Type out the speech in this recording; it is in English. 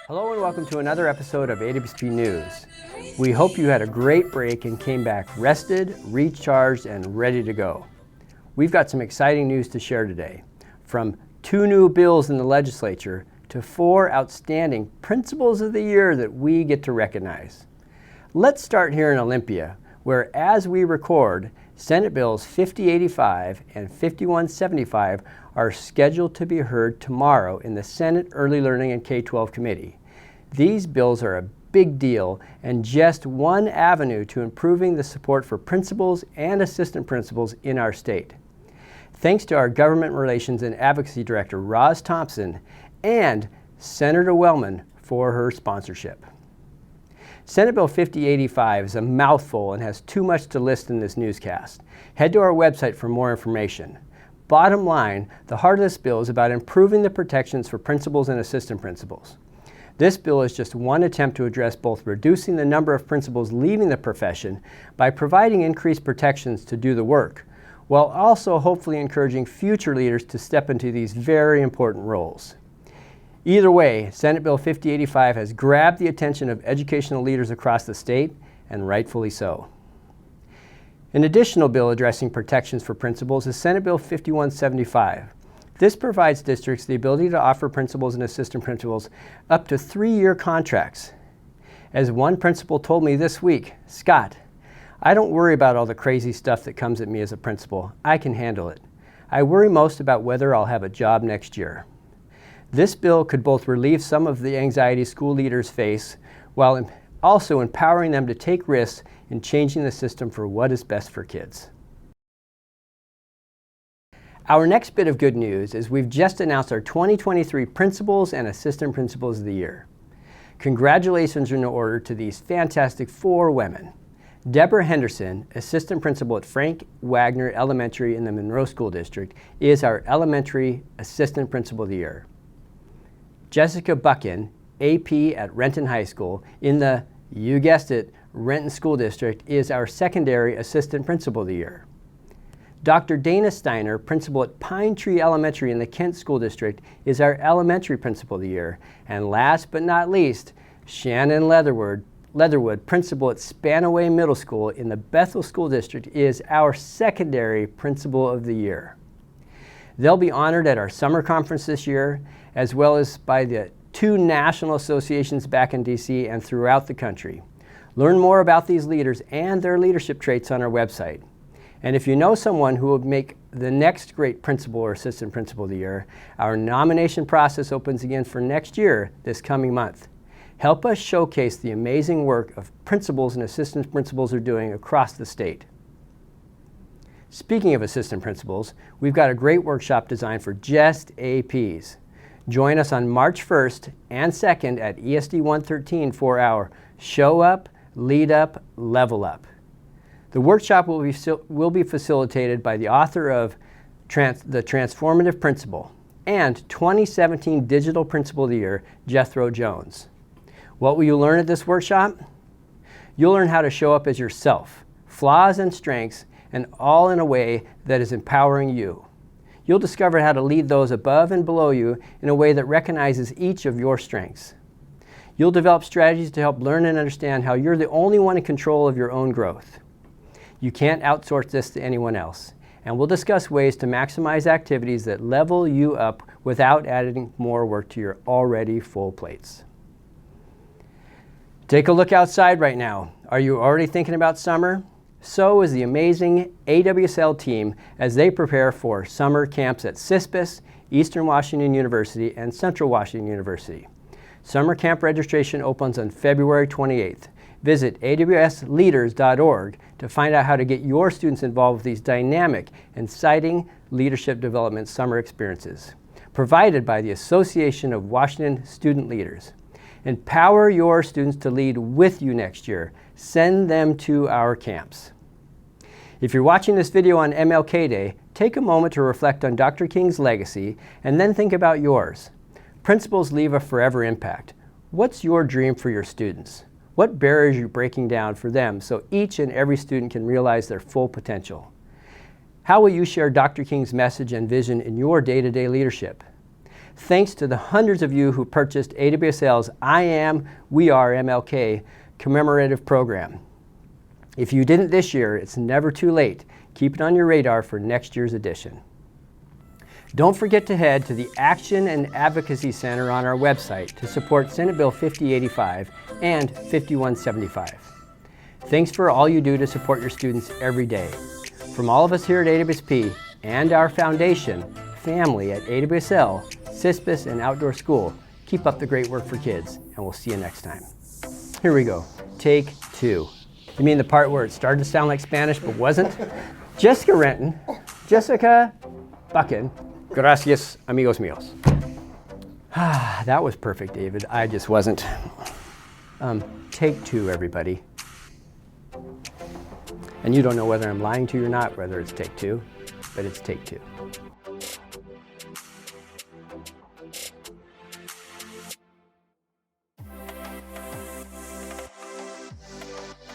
Hello and welcome to another episode of AWSP News. We hope you had a great break and came back rested, recharged, and ready to go. We've got some exciting news to share today. From 2 new bills in the legislature to 4 outstanding Principals of the Year that we get to recognize. Let's start here in Olympia, where as we record, Senate Bills 5085 and 5175 are scheduled to be heard tomorrow in the Senate Early Learning and K-12 Committee. These bills are a big deal and just one avenue to improving the support for principals and assistant principals in our state. Thanks to our Government Relations and Advocacy Director, Roz Thompson, and Senator Wellman for her sponsorship. Senate Bill 5085 is a mouthful and has too much to list in this newscast. Head to our website for more information. Bottom line, the heart of this bill is about improving the protections for principals and assistant principals. This bill is just one attempt to address both reducing the number of principals leaving the profession by providing increased protections to do the work, while also hopefully encouraging future leaders to step into these very important roles. Either way, Senate Bill 5085 has grabbed the attention of educational leaders across the state, and rightfully so. An additional bill addressing protections for principals is Senate Bill 5175. This provides districts the ability to offer principals and assistant principals up to 3-year contracts. As one principal told me this week, "Scott, I don't worry about all the crazy stuff that comes at me as a principal. I can handle it. I worry most about whether I'll have a job next year." This bill could both relieve some of the anxiety school leaders face while also empowering them to take risks in changing the system for what is best for kids. Our next bit of good news is we've just announced our 2023 Principals and Assistant Principals of the Year. Congratulations are in order to these fantastic 4 women. Deborah Henderson, Assistant Principal at Frank Wagner Elementary in the Monroe School District, is our Elementary Assistant Principal of the Year. Jessica Buchan, AP at Renton High School in the, you guessed it, Renton School District, is our Secondary Assistant Principal of the Year. Dr. Dana Steiner, Principal at Pine Tree Elementary in the Kent School District, is our Elementary Principal of the Year. And last but not least, Shannon Leatherwood, Principal at Spanaway Middle School in the Bethel School District, is our Secondary Principal of the Year. They'll be honored at our summer conference this year, as well as by the 2 national associations back in DC and throughout the country. Learn more about these leaders and their leadership traits on our website. And if you know someone who will make the next great principal or assistant principal of the year, our nomination process opens again for next year this coming month. Help us showcase the amazing work of principals and assistant principals are doing across the state. Speaking of assistant principals, we've got a great workshop designed for just APs. Join us on March 1st and 2nd at ESD 113 for our Show Up, Lead Up, Level Up. The workshop will be facilitated by the author of The Transformative Principal and 2017 Digital Principal of the Year, Jethro Jones. What will you learn at this workshop? You'll learn how to show up as yourself, flaws and strengths, and all in a way that is empowering you. You'll discover how to lead those above and below you in a way that recognizes each of your strengths. You'll develop strategies to help learn and understand how you're the only one in control of your own growth. You can't outsource this to anyone else, and we'll discuss ways to maximize activities that level you up without adding more work to your already full plates. Take a look outside right now. Are you already thinking about summer? So is the amazing AWSL team as they prepare for summer camps at CISPS, Eastern Washington University, and Central Washington University. Summer camp registration opens on February 28th. Visit awsleaders.org to find out how to get your students involved with these dynamic and exciting leadership development summer experiences, provided by the Association of Washington Student Leaders. Empower your students to lead with you next year. Send them to our camps. If you're watching this video on MLK Day, take a moment to reflect on Dr. King's legacy and then think about yours. Principals leave a forever impact. What's your dream for your students? What barriers are you breaking down for them so each and every student can realize their full potential? How will you share Dr. King's message and vision in your day-to-day leadership? thanks to the hundreds of you who purchased AWSL's I Am, We Are MLK commemorative program. If you didn't this year, it's never too late. Keep it on your radar for next year's edition. Don't forget to head to the Action and Advocacy Center on our website to support Senate Bill 5085 and 5175. Thanks for all you do to support your students every day. From all of us here at AWSP and our foundation, family at AWSL, CISPS, and Outdoor School, keep up the great work for kids, and we'll see you next time. Here we go. Take 2. You mean the part where it started to sound like Spanish but wasn't? Jessica Renton, Jessica Buchan, gracias, amigos míos. That was perfect, David. I just wasn't. Take 2, everybody. And you don't know whether I'm lying to you or not, whether it's take 2, but it's take 2.